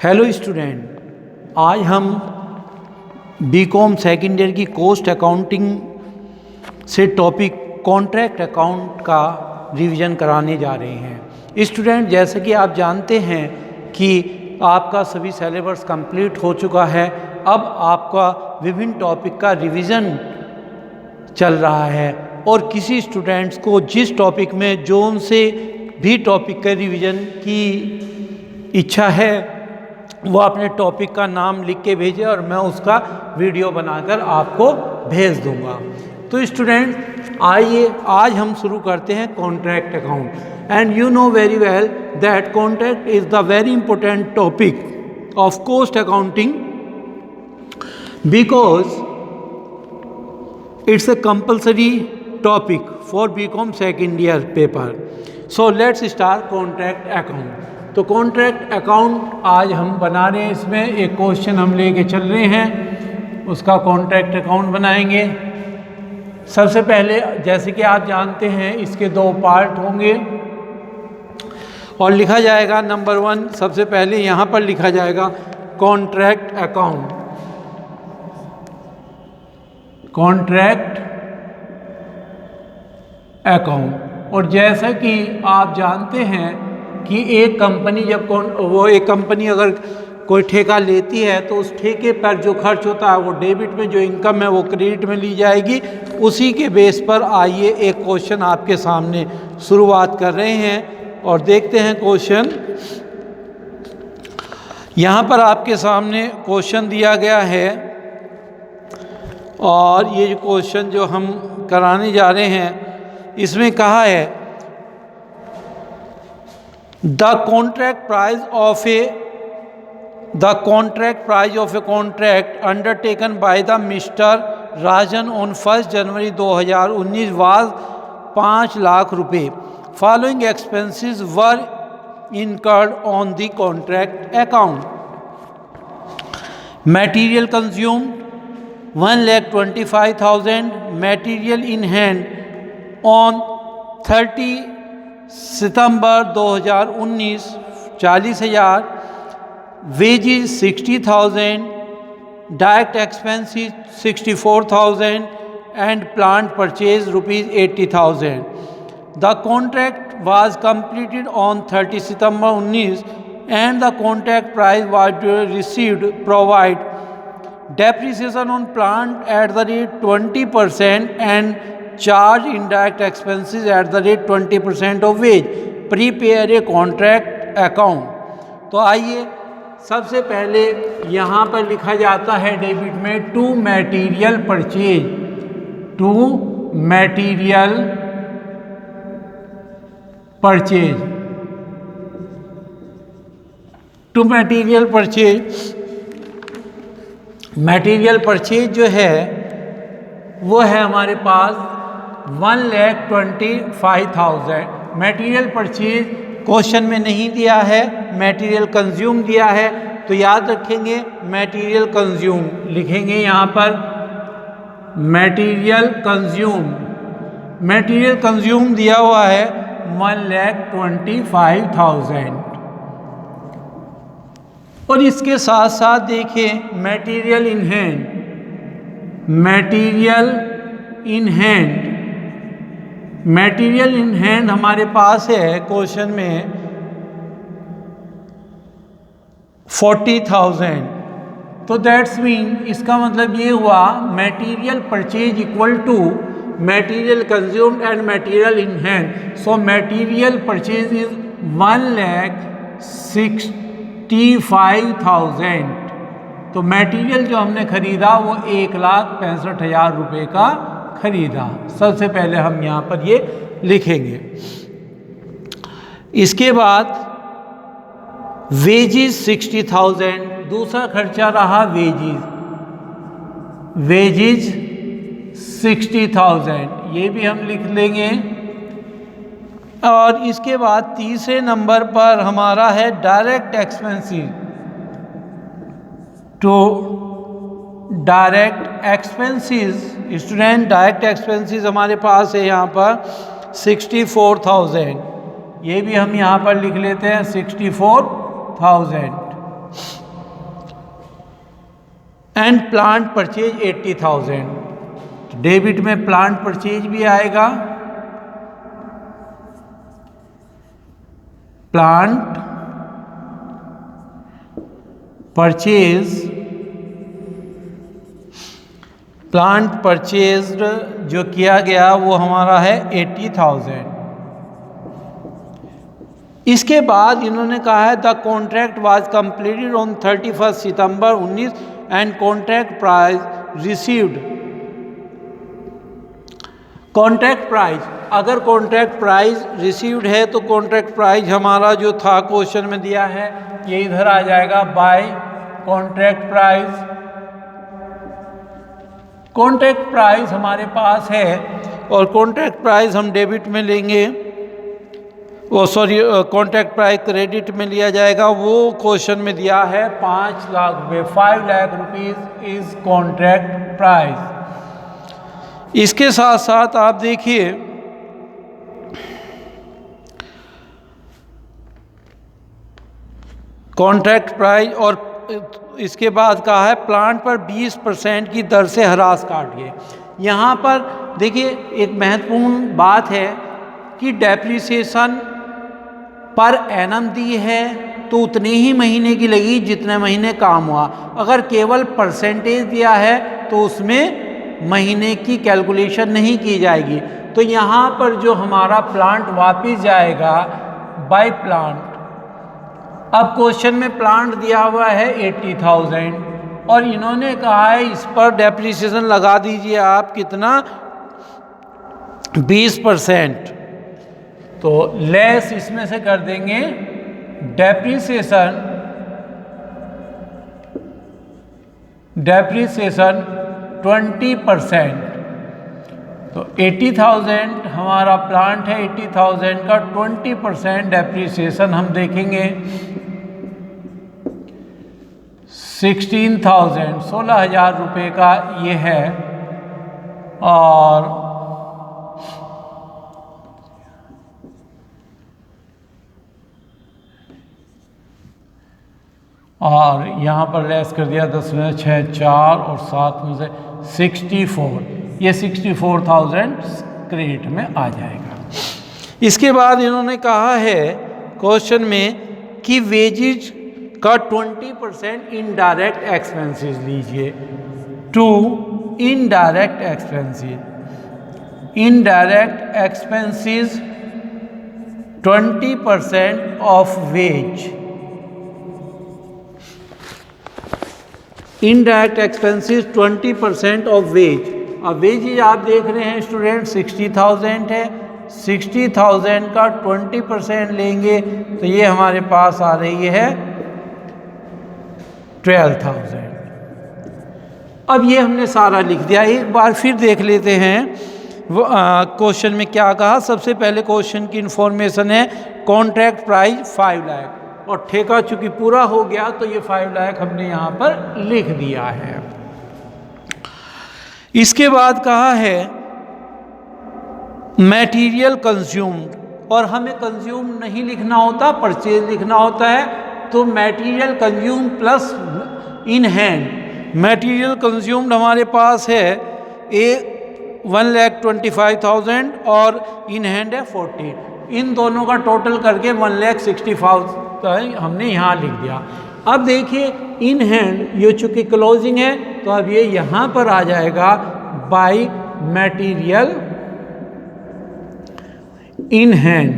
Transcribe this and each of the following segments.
Hello student, आज हम BCom second year की कॉस्ट अकाउंटिंग से टॉपिक कॉन्ट्रैक्ट अकाउंट का रिवीजन कराने जा रहे हैं। स्टूडेंट, जैसे कि आप जानते हैं कि आपका सभी सिलेबस कंप्लीट हो चुका है। अब आपका विभिन्न टॉपिक का रिवीजन चल रहा है और किसी स्टूडेंट्स को जिस टॉपिक में जोन से भी टॉपिक के रिवीजन की इच्छा है वो अपने टॉपिक का नाम लिख के भेजे और मैं उसका वीडियो बनाकर आपको भेज दूंगा। तो स्टूडेंट, आइए आज हम शुरू करते हैं contract account. And you know very well that contract is the very important topic of cost accounting because it's a compulsory topic for BCom second year paper. So let's start contract account. तो contract account आज हम बना रहे हैं। इसमें एक question हम लेके चल रहे हैं, उसका कॉन्ट्रैक्ट अकाउंट बनाएंगे। सबसे पहले जैसे कि आप जानते हैं इसके दो पार्ट होंगे और लिखा जाएगा नंबर 1। सबसे पहले यहाँ पर लिखा जाएगा कॉन्ट्रैक्ट अकाउंट, कॉन्ट्रैक्ट अकाउंट। और जैसा कि आप जानते हैं कि एक कंपनी एक कंपनी अगर कोई ठेका लेती है तो उस ठेके पर जो खर्च होता है वो डेबिट में, जो इनकम है वो क्रेडिट में ली जाएगी। उसी के बेस पर आइए एक क्वेश्चन आपके सामने शुरुआत कर रहे हैं और देखते हैं क्वेश्चन। यहाँ पर आपके सामने क्वेश्चन दिया गया है और ये जो क्वेश्चन जो हम कराने जा रहे हैं इसमें कहा है the contract price of a contract undertaken by the mister Rajan on 1 January 2019 was 5 lakh रुपए। Following expenses were incurred on the contract account. Material consumed 1,25,000, material in hand on 30 September 2019 40,000, wages 60,000, direct expenses 64,000 and plant purchase rupees 80,000। The contract was completed on 30 September 19 and the contract price was received provide depreciation on plant at the rate 20% and charge indirect expenses at the rate 20% of wage. Prepare a contract account. तो आइए सबसे पहले यहाँ पर लिखा जाता है debit में to material purchase, to material purchase, to material purchase. Material purchase जो है वो है हमारे पास 1,25,000। मटेरियल परचेज क्वेश्चन में नहीं दिया है, मटेरियल कंज्यूम दिया है, तो याद रखेंगे मटेरियल कंज्यूम लिखेंगे यहाँ पर। मटेरियल कंज्यूम दिया हुआ है 1,25,000। और इसके साथ साथ देखिए मटेरियल इन हैंड हमारे पास है क्वेश्चन में 40,000। तो दैट्स मीन इसका मतलब ये हुआ material purchase equal to material consumed and material in hand. So material purchase is 1,65,000। तो मटेरियल जो हमने खरीदा वो 1,65,000 रुपये का खरीदा। सबसे पहले हम यहाँ पर ये लिखेंगे। इसके बाद वेजेस 60,000, दूसरा खर्चा रहा वेजेस 60,000, ये भी हम लिख लेंगे। और इसके बाद तीसरे नंबर पर हमारा है डायरेक्ट एक्सपेंसेस। तो direct expenses student, direct expenses हमारे पास है यहाँ पर 64,000, ये भी हम यहाँ पर लिख लेते हैं 64,000। एंड प्लांट परचेज 80,000, डेबिट में प्लांट परचेज भी आएगा, प्लांट परचेज्ड जो किया गया वो हमारा है 80,000। इसके बाद इन्होंने कहा है the contract was completed on 31 September 19 and contract price received. Contract price, अगर कॉन्ट्रैक्ट प्राइस रिसीव्ड है तो कॉन्ट्रैक्ट प्राइस हमारा जो था क्वेश्चन में दिया है ये इधर आ जाएगा by contract price. Contract price हमारे पास है और कॉन्ट्रैक्ट प्राइस हम डेबिट में लेंगे, कॉन्ट्रैक्ट प्राइस क्रेडिट में लिया जाएगा। वो क्वेश्चन में दिया है 5 लाख रुपये, 5 lakh rupees is contract price. इसके साथ साथ आप देखिए कॉन्ट्रैक्ट प्राइस और इसके बाद कहा है प्लांट पर 20% की दर से ह्रास काटिए। यहाँ पर देखिए एक महत्वपूर्ण बात है कि डेप्रिसिएशन पर एनम दी है तो उतने ही महीने की लगी जितने महीने काम हुआ। अगर केवल परसेंटेज दिया है तो उसमें महीने की कैलकुलेशन नहीं की जाएगी। तो यहाँ पर जो हमारा प्लांट वापस जाएगा बाय प्लांट। अब क्वेश्चन में प्लांट दिया हुआ है 80,000 और इन्होंने कहा है इस पर डेप्रिसिएशन लगा दीजिए आप कितना, 20%। तो लेस इसमें से कर देंगे डेप्रिसिएशन 20%। तो 80,000 हमारा प्लांट है, 80,000 का 20% डेप्रिसिएशन हम देखेंगे 16,000 रुपये का ये है। और यहाँ पर लेस कर दिया 10 में 6 4 और 7 में से 64, ये 64,000 क्रेडिट में आ जाएगा। इसके बाद इन्होंने कहा है क्वेश्चन में कि वेजेज का 20% इनडायरेक्ट एक्सपेंसेस लीजिए to indirect expenses 20% of wage. Indirect expenses 20% of wage. अब वेजेज आप देख रहे हैं स्टूडेंट 60,000 है, 60,000 का 20% लेंगे तो ये हमारे पास आ रही है 12,000। अब ये हमने सारा लिख दिया। एक बार फिर देख लेते हैं वो क्वेश्चन में क्या कहा। सबसे पहले क्वेश्चन की इंफॉर्मेशन है कॉन्ट्रैक्ट प्राइस 5 लाख और ठेका चूंकि पूरा हो गया तो ये 5 लाख हमने यहाँ पर लिख दिया है। इसके बाद कहा है मटेरियल कंज्यूम्ड और हमें कंज्यूम नहीं लिखना होता, परचेज लिखना होता है। तो material consume plus in hand. Material consumed हमारे पास है 1,25,000 और इन हैंड है 40। इन दोनों का टोटल करके 1,65,000 हमने यहाँ लिख दिया। अब देखिए इन हैंड ये चूँकि क्लोजिंग है तो अब ये यहाँ पर आ जाएगा बाय मटेरियल इन हैंड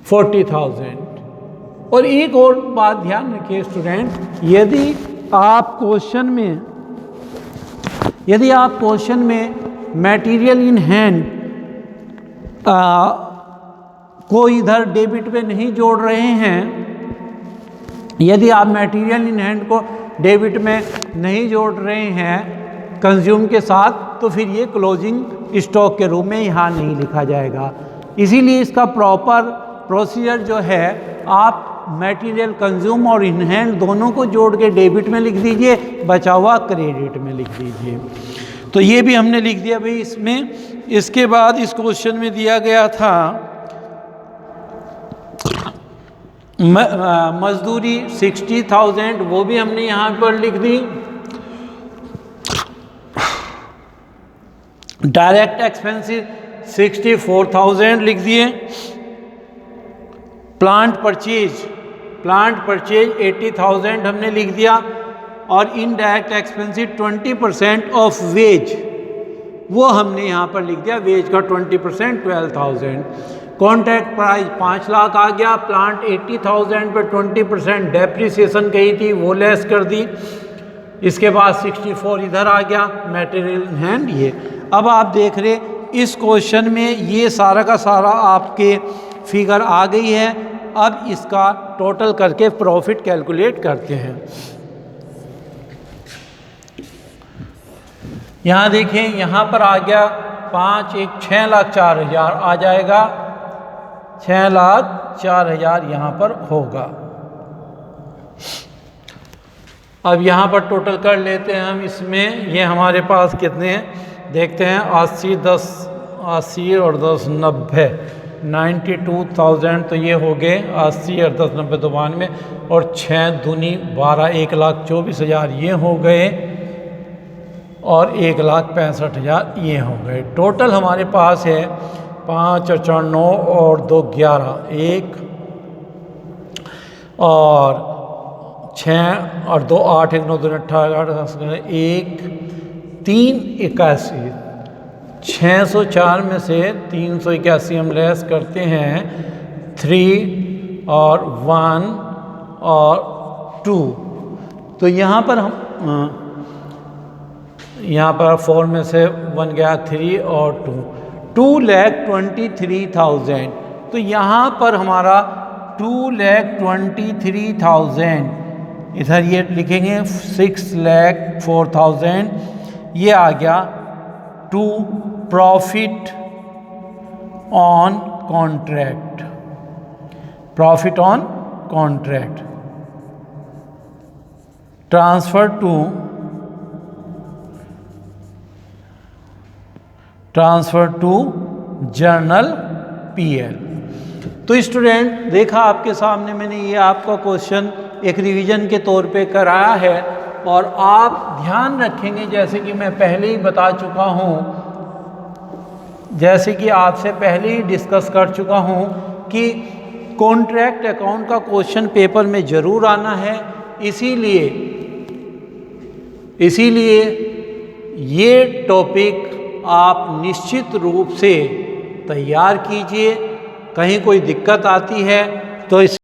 40,000। और एक और बात ध्यान रखिए स्टूडेंट, यदि आप क्वेश्चन में मटेरियल इन हैंड को इधर डेबिट पे नहीं जोड़ रहे हैं, यदि आप मटेरियल इन हैंड को डेबिट में नहीं जोड़ रहे हैं कंज्यूम के साथ, तो फिर ये क्लोजिंग स्टॉक के रूप में यहाँ नहीं लिखा जाएगा। इसीलिए इसका प्रॉपर प्रोसीजर जो है, आप मटेरियल कंज्यूम और इन हैंड दोनों को जोड़ के डेबिट में लिख दीजिए, बचा हुआ क्रेडिट में लिख दीजिए। तो ये भी हमने लिख दिया भाई इसमें। इसके बाद इस क्वेश्चन में दिया गया था मजदूरी 60,000 वो भी हमने यहाँ पर लिख दी। डायरेक्ट एक्सपेंसिव 64,000 लिख दिए। प्लांट परचेज 80,000 हमने लिख दिया। और इनडायरेक्ट एक्सपेंसिव 20% ऑफ वेज वो हमने यहाँ पर लिख दिया, वेज का 20% 12,000। कॉन्ट्रैक्ट प्राइस 5 लाख आ गया। प्लांट 80,000 पर 20% डेप्रिसिएशन कही थी वो लेस कर दी। इसके बाद 64 इधर आ गया, मटेरियल हैंड ये। अब आप देख रहे इस क्वेश्चन में ये सारा का सारा आपके फिगर आ गई है। अब इसका टोटल करके प्रॉफिट कैलकुलेट करते हैं। यहाँ देखें, यहाँ पर आ गया 5 1 6,04,000 आ जाएगा। 6,04,000 यहाँ पर होगा। अब यहाँ पर टोटल कर लेते हैं हम इसमें। ये हमारे पास कितने हैं देखते हैं। 80 10 80 और 10 90 92,000 तो ये हो गए। 80 और 10 90 तो 92 और 6 दूनी 12 1,24,000 ये हो गए और 1,65,000 ये हो गए। टोटल हमारे पास है 5 और 4 9 और 2 11 1 और 6 और 2 8 1 9 2 18 1 3 81। 604 में से 381 हम लेस करते हैं 3 और 1 और 2। तो यहाँ पर हम यहाँ पर 4 में से 1 गया 3 और 2,23,000। तो यहाँ पर हमारा 2,23,000 इधर ये लिखेंगे 6,04,000 ये आ गया to profit on contract. Profit on contract transfer to journal PL. तो स्टूडेंट देखा आपके सामने मैंने ये आपका क्वेश्चन एक रिवीजन के तौर पे कराया है। और आप ध्यान रखेंगे जैसे कि मैं पहले ही बता चुका हूँ, जैसे कि आपसे पहले ही डिस्कस कर चुका हूँ कि कॉन्ट्रैक्ट अकाउंट का क्वेश्चन पेपर में ज़रूर आना है। इसीलिए ये टॉपिक आप निश्चित रूप से तैयार कीजिए। कहीं कोई दिक्कत आती है तो इस